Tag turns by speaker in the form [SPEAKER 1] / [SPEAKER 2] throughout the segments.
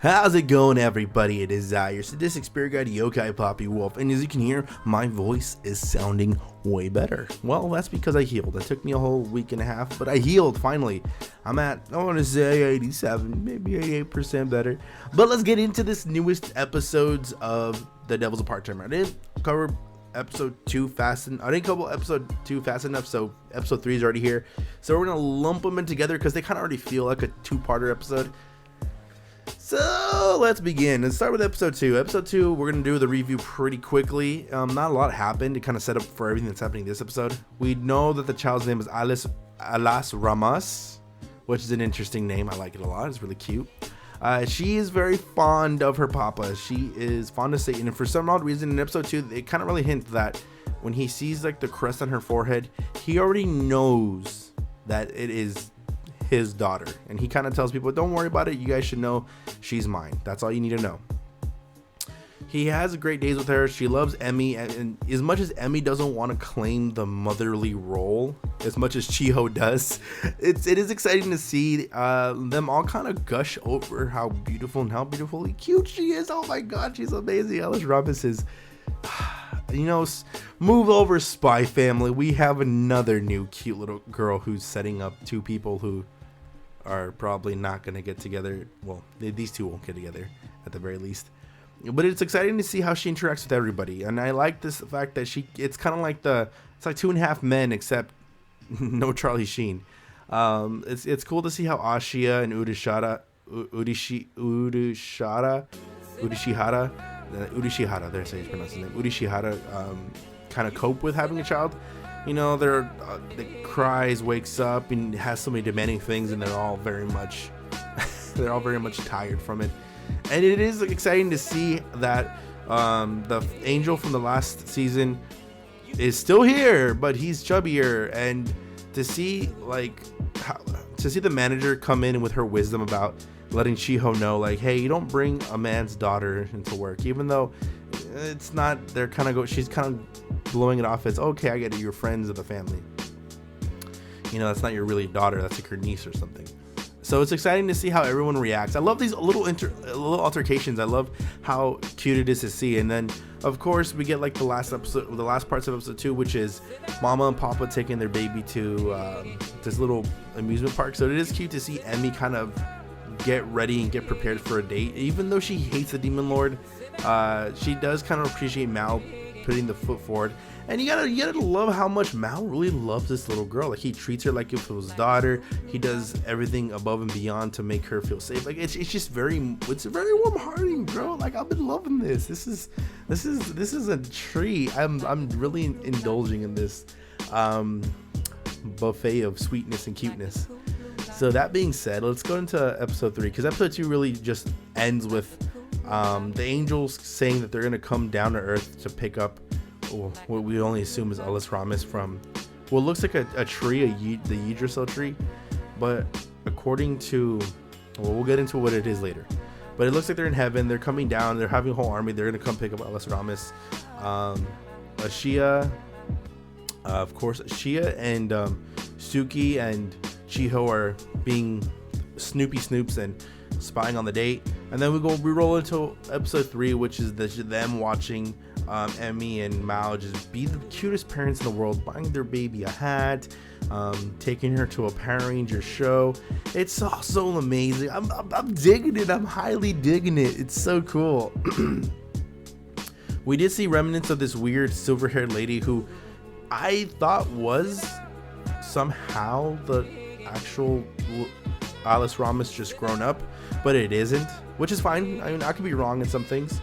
[SPEAKER 1] How's it going, everybody? It is your sadistic spirit guide, Yokai Poppy Wolf, and as you can hear, my voice is sounding way better. Well, that's because I healed. It took me a whole week and a half, but I healed finally. I'm at, I want to say 87, maybe 88% better. But let's get into this newest episodes of The Devil's a Part-Timer. I didn't cover episode 2 fast enough. I didn't cover episode 2 fast enough, so episode 3 is already here. So we're gonna lump them in together because they kind of already feel like a two-parter episode. So let's begin. Let's start with episode 2. Episode 2, we're going to do the review pretty quickly. Not a lot happened to kind of set up for everything that's happening this episode. We know that the child's name is Alas Ramus, which is an interesting name. I like it a lot. It's really cute. She is very fond of her papa. She is fond of Satan. And for some odd reason, in episode 2, it kind of really hints that when he sees like the crest on her forehead, he already knows that it is his daughter, and he kind of tells people, don't worry about it, you guys should know she's mine. That's all you need to know. He has great days with her. She loves Emmy, and as much as Emmy doesn't want to claim the motherly role as much as Chiho does, it is exciting to see them all kind of gush over how beautiful and how beautifully cute she is. Oh my god, she's amazing. Alas Ramus is move over, Spy Family. We have another new cute little girl who's setting up two people who are probably not going to get together. Well, these two won't get together at the very least. But it's exciting to see how she interacts with everybody. And I like this fact that it's kind of like it's like 2.5 Men except no Charlie Sheen. It's cool to see how Ashiya and Udishihara, there's how you pronounce his name, Udishihara, kind of cope with having a child. You know, they cries, wakes up, and has so many demanding things, and they're all very much tired from it. And it is exciting to see that the angel from the last season is still here, but he's chubbier, and to see the manager come in with her wisdom about letting Chiho know, like, hey, you don't bring a man's daughter into work, even though it's not. She's kind of blowing it off as, okay, I get it, you're friends of the family. You know, that's not your really daughter. That's like her niece or something. So it's exciting to see how everyone reacts. I love these little altercations. I love how cute it is to see. And then, of course, we get like the last parts of episode 2, which is Mama and Papa taking their baby to this little amusement park. So it is cute to see Emmy kind of get ready and get prepared for a date. Even though she hates the Demon Lord, she does kind of appreciate Mal putting the foot forward. And you gotta love how much Mal really loves this little girl. Like, he treats her like if it was his daughter. He does everything above and beyond to make her feel safe. Like, it's just very warm hearting, bro. Like, I've been loving this. This is a treat. I'm really indulging in this buffet of sweetness and cuteness. So that being said, let's go into episode 3, because episode 2 really just ends with the angels saying that they're going to come down to earth to pick up what we only assume is Alas Ramus from what looks like a tree, the Yggdrasil tree. But according to, we'll get into what it is later. But it looks like they're in heaven. They're coming down. They're having a whole army. They're going to come pick up Alas Ramus. Ashiya, of course, Ashiya and Suki and Chiho are being Snoopy Snoops and spying on the date. And then we roll into episode 3, which is them watching Emmy and Mal just be the cutest parents in the world, buying their baby a hat, taking her to a Power Ranger show. It's so amazing. I'm digging it. I'm highly digging it. It's so cool. We did see remnants of this weird silver-haired lady who I thought was somehow the actual Alas Ramus just grown up, but it isn't, which is fine. I mean, I could be wrong in some things,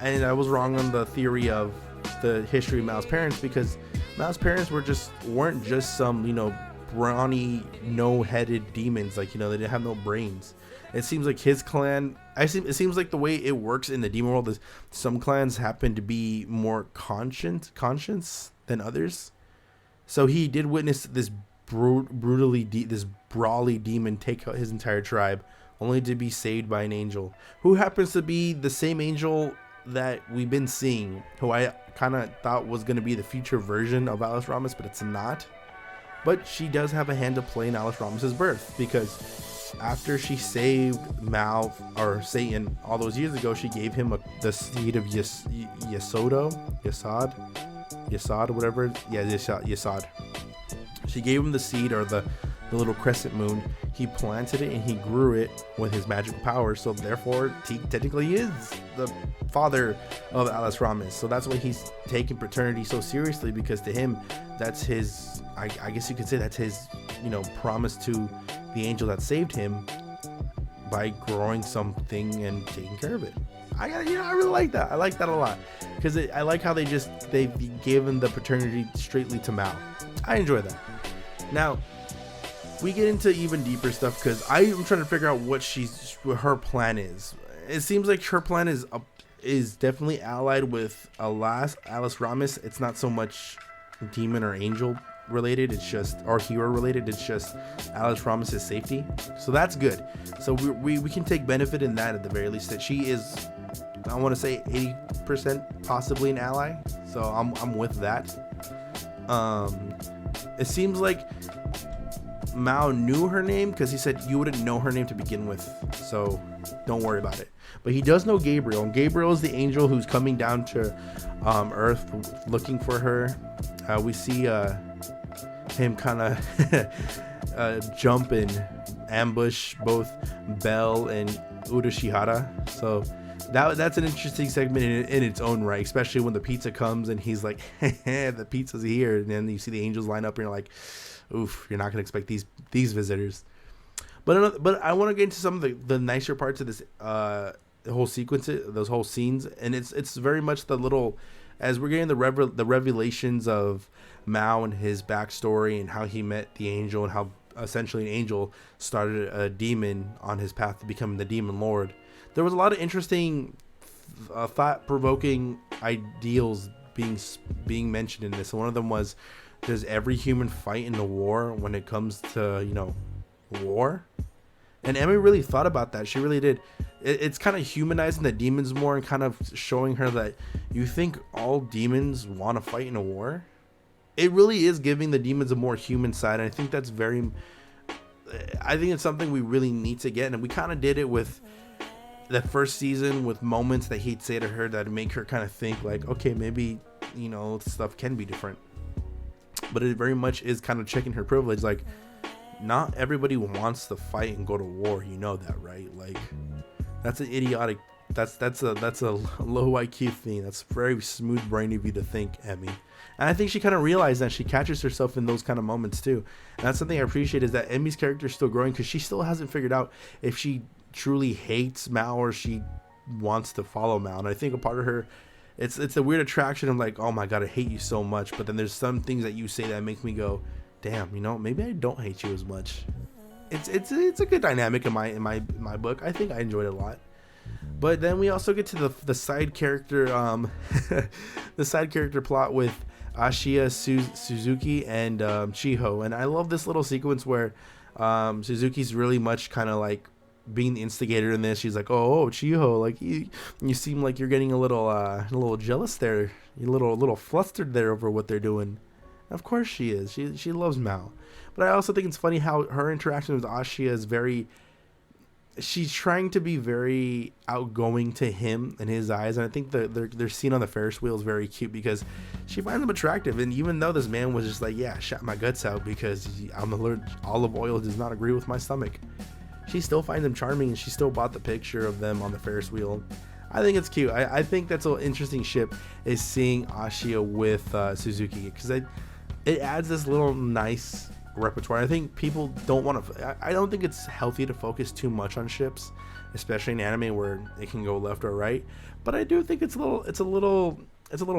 [SPEAKER 1] and I was wrong on the theory of the history of Mal's parents, because Mal's parents weren't just some brawny, no-headed demons. Like, they didn't have no brains. It seems like his clan, it seems like the way it works in the demon world is some clans happen to be more conscious than others. So he did witness this this brawly demon take out his entire tribe, only to be saved by an angel who happens to be the same angel that we've been seeing, who I kind of thought was going to be the future version of Alas Ramus, but it's not. But she does have a hand to play in Alas Ramus's birth, because after she saved Mao or Satan all those years ago, she gave him the seed of Yesod, whatever. Yeah, Yesod. She gave him the seed, or the little crescent moon. He planted it and he grew it with his magical power. So therefore, he technically is the father of Alas Ramus. So that's why he's taking paternity so seriously, because to him, that's his, I guess you could say that's his, promise to the angel that saved him by growing something and taking care of it. I really like that. I like that a lot, because I like how they gave him the paternity straightly to Mao. I enjoy that. Now, we get into even deeper stuff, because I am trying to figure out what her plan is. It seems like her plan is definitely allied with Alas Ramus. It's not so much demon or angel related, it's just, or hero related, it's just Alas Ramus' safety. So that's good. So we can take benefit in that, at the very least, that she is, I want to say 80% possibly an ally. So I'm with that. It seems like Mao knew her name, because he said you wouldn't know her name to begin with, so don't worry about it. But he does know Gabriel, and Gabriel is the angel who's coming down to Earth looking for her. We see him kind of jump and ambush both Belle and Urashihara. So that's an interesting segment in its own right, especially when the pizza comes and he's like, the pizza's here, and then you see the angels line up and you're like, oof, you're not gonna expect these visitors. But I want to get into some of the nicer parts of this whole sequence, those whole scenes, and it's very much the little, as we're getting the revelations of Mao and his backstory and how he met the angel, and how essentially an angel started a demon on his path to becoming the demon lord. There was a lot of interesting thought-provoking ideals being mentioned in this. And one of them was, does every human fight in the war when it comes to war? And Emmy really thought about that. She really did. It's kind of humanizing the demons more, and kind of showing her that you think all demons want to fight in a war. It really is giving the demons a more human side, and I think that's I think it's something we really need to get, and we kind of did it with the first season, with moments that he'd say to her that make her kind of think like, okay, maybe stuff can be different. But it very much is kind of checking her privilege, like, not everybody wants to fight and go to war, that, right? Like, that's an idiotic, that's a low IQ thing. That's very smooth brain of you to think, Emmy. And I think she kind of realized that. She catches herself in those kind of moments too. And that's something I appreciate, is that Emmy's character is still growing, because she still hasn't figured out if she truly hates Mao or she wants to follow Mao. And I think a part of her, it's a weird attraction of like, oh my god, I hate you so much. But then there's some things that you say that make me go, damn, maybe I don't hate you as much. It's a good dynamic in my book. I think I enjoyed it a lot. But then we also get to the side character the side character plot with Ashiya, Suzuki, and Chiho. And I love this little sequence where Suzuki's really much kind of like being the instigator in this. She's like, oh Chiho, like you seem like you're getting a little jealous there, you're a little flustered there over what they're doing. Of course she is. She loves Mao. But I also think it's funny how her interaction with Ashiya is she's trying to be very outgoing to him in his eyes. And I think their scene on the Ferris wheel is very cute, because she finds him attractive. And even though this man was just like, yeah, shot my guts out because I'm allergic, olive oil does not agree with my stomach, she still finds him charming, and she still bought the picture of them on the Ferris wheel. I think it's cute. I think that's an interesting ship, is seeing Ashiya with Suzuki, because it adds this little nice repertoire. I think people don't want to. I don't think it's healthy to focus too much on ships, especially in anime where it can go left or right. But I do think it's a little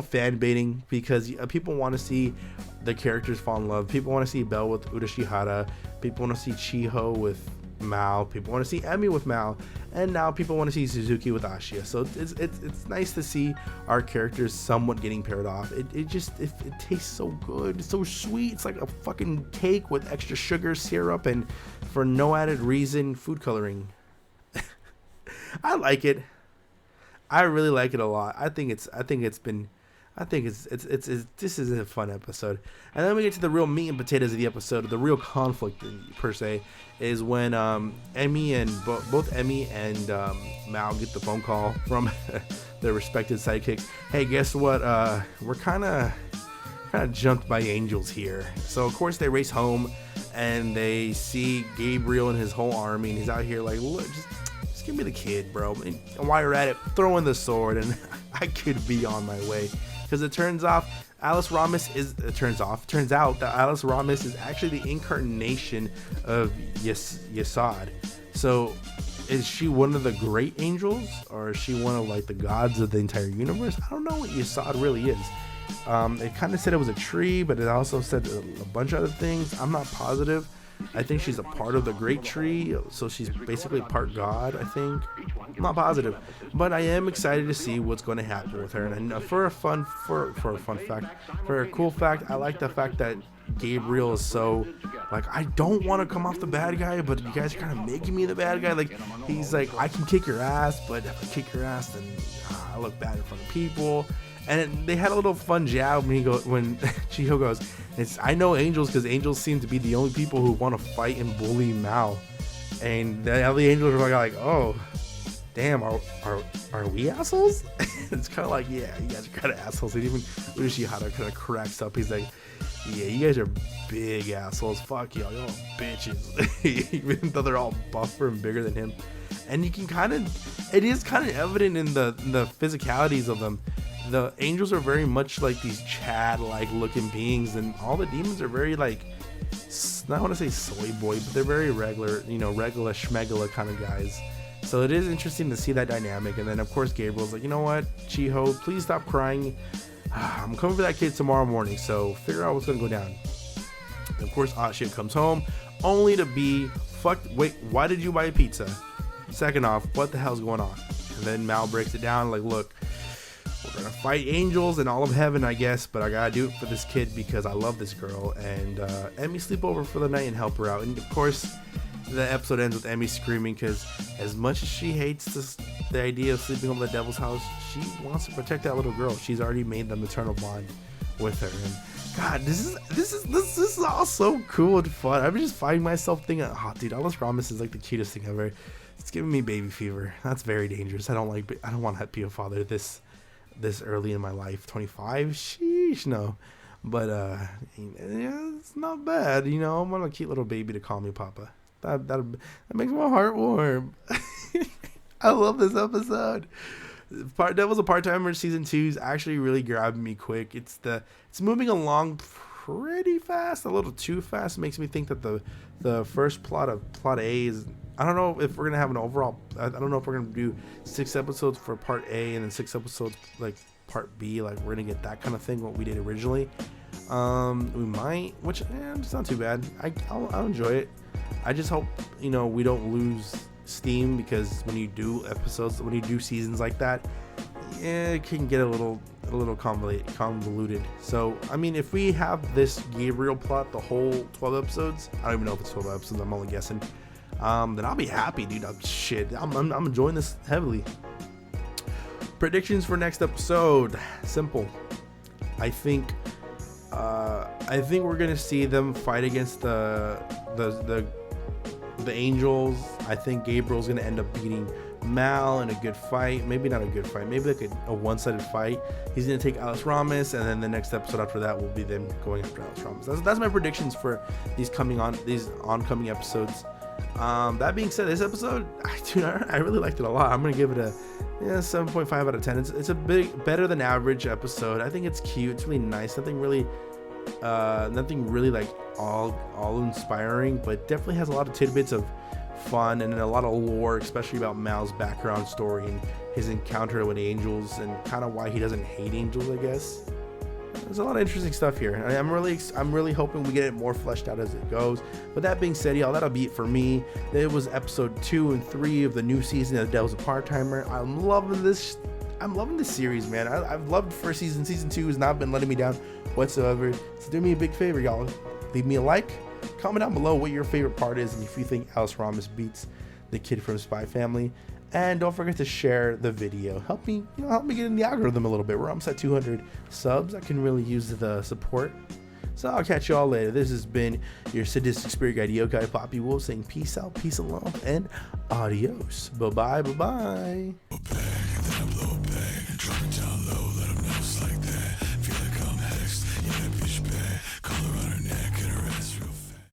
[SPEAKER 1] fan baiting, because people want to see the characters fall in love. People want to see Belle with Urashihara. People want to see Chiho with Mao. People want to see Emmy with Mao, and now people want to see Suzuki with Ashiya. So it's nice to see our characters somewhat getting paired off. It tastes so good. It's so sweet. It's like a fucking cake with extra sugar, syrup, and for no added reason, food coloring. I like it. I really like it a lot. I think it's been I think it's this is a fun episode. And then we get to the real meat and potatoes of the episode. The real conflict per se is when Emmy and both Emmy and Mal get the phone call from their respective sidekicks. Hey, guess what? We're kind of jumped by angels here. So of course they race home and they see Gabriel and his whole army, and he's out here like, look, just give me the kid, bro. And while you're at it, throw in the sword, and I could be on my way. Because it turns out that Alas Ramus is actually the incarnation of Yesod. So is she one of the great angels, or is she one of like the gods of the entire universe? I don't know what Yesod really is. It kind of said it was a tree, but it also said a bunch of other things. I'm not positive. I think she's a part of the great tree, so she's basically part god, I think. I'm not positive, but I am excited to see what's going to happen with her. And for a cool fact, I like the fact that Gabriel is so like, I don't want to come off the bad guy, but you guys are kind of making me the bad guy. Like, he's like, I can kick your ass, but if I kick your ass, then I look bad in front of people. And they had a little fun jab when Chiho goes, I know angels, because angels seem to be the only people who want to fight and bully Mal. And the other angels are like, oh, damn, are we assholes? It's kind of like, yeah, you guys are kind of assholes. And even Urashihara kind of cracks up. He's like, yeah, you guys are big assholes. Fuck y'all bitches. Even though they're all buffer and bigger than him. And you can it is kind of evident in the physicalities of them. The angels are very much like these Chad-like looking beings, and all the demons are very like, I want to say soy boy, but they're very regular, regular schmegula kind of guys. So it is interesting to see that dynamic. And then of course Gabriel's like, you know what, Chiho, please stop crying. I'm coming for that kid tomorrow morning, so figure out what's gonna go down. And of course Ashiya comes home only to be fucked. Wait, why did you buy a pizza? Second off, what the hell's going on? And then Mal breaks it down like, look, we're gonna fight angels and all of heaven, I guess, but I gotta do it for this kid because I love this girl. And Emmy sleep over for the night and help her out. And of course the episode ends with Emmy screaming, because as much as she hates the idea of sleeping over the devil's house, she wants to protect that little girl. She's already made the maternal bond with her. And God, this is all so cool and fun. I'm just finding myself thinking, oh dude, Alas Ramus is like the cutest thing ever. It's giving me baby fever. That's very dangerous. I don't want to be a father this early in my life. 25, sheesh, no. But yeah, it's not bad. I want a cute little baby to call me Papa. That makes my heart warm. I love this episode. Devil's a Part-Timer season 2 is actually really grabbing me quick. It's moving along pretty fast, a little too fast. It makes me think that the first plot A is, I don't know if we're gonna have an overall. I don't know if we're gonna do 6 episodes for Part A and then 6 episodes like Part B. Like we're gonna get that kind of thing, what we did originally. We might, which it's not too bad. I'll enjoy it. I just hope we don't lose steam, because when you do seasons like that, it can get a little convoluted. So I mean, if we have this Gabriel plot the whole 12 episodes, I don't even know if it's 12 episodes, I'm only guessing, then I'll be happy, dude. I'm enjoying this heavily. Predictions for next episode, simple. I think we're gonna see them fight against the angels. I think Gabriel's gonna end up beating Mal in a good fight. Maybe not a good fight, maybe like a one-sided fight. He's gonna take Alas Ramus, and then the next episode after that will be them going after Alas Ramus. That's my predictions for these oncoming episodes. That being said, this episode, I really liked it a lot. I'm gonna give it a 7.5 out of 10. It's a bit better than average episode. I think it's cute. It's really nice. Nothing really like all inspiring, but definitely has a lot of tidbits of fun and a lot of lore, especially about Mal's background story and his encounter with angels and kind of why he doesn't hate angels, I guess. There's a lot of interesting stuff here. I'm really hoping we get it more fleshed out as it goes. But that being said, y'all, that'll be it for me. It was episode 2 and 3 of the new season of The Devil's a Part-Timer. I'm loving this series, man. I've loved first season. Season 2 has not been letting me down whatsoever. So do me a big favor, y'all. Leave me a like. Comment down below what your favorite part is, and if you think Alas Ramus beats the kid from Spy Family. And don't forget to share the video. Help me get in the algorithm a little bit. We're almost at 200 subs. I can really use the support. So I'll catch you all later. This has been your sadistic spirit guide, Yokai Poppy Wolf, saying peace out, peace and love, and adios. Bye-bye, bye-bye.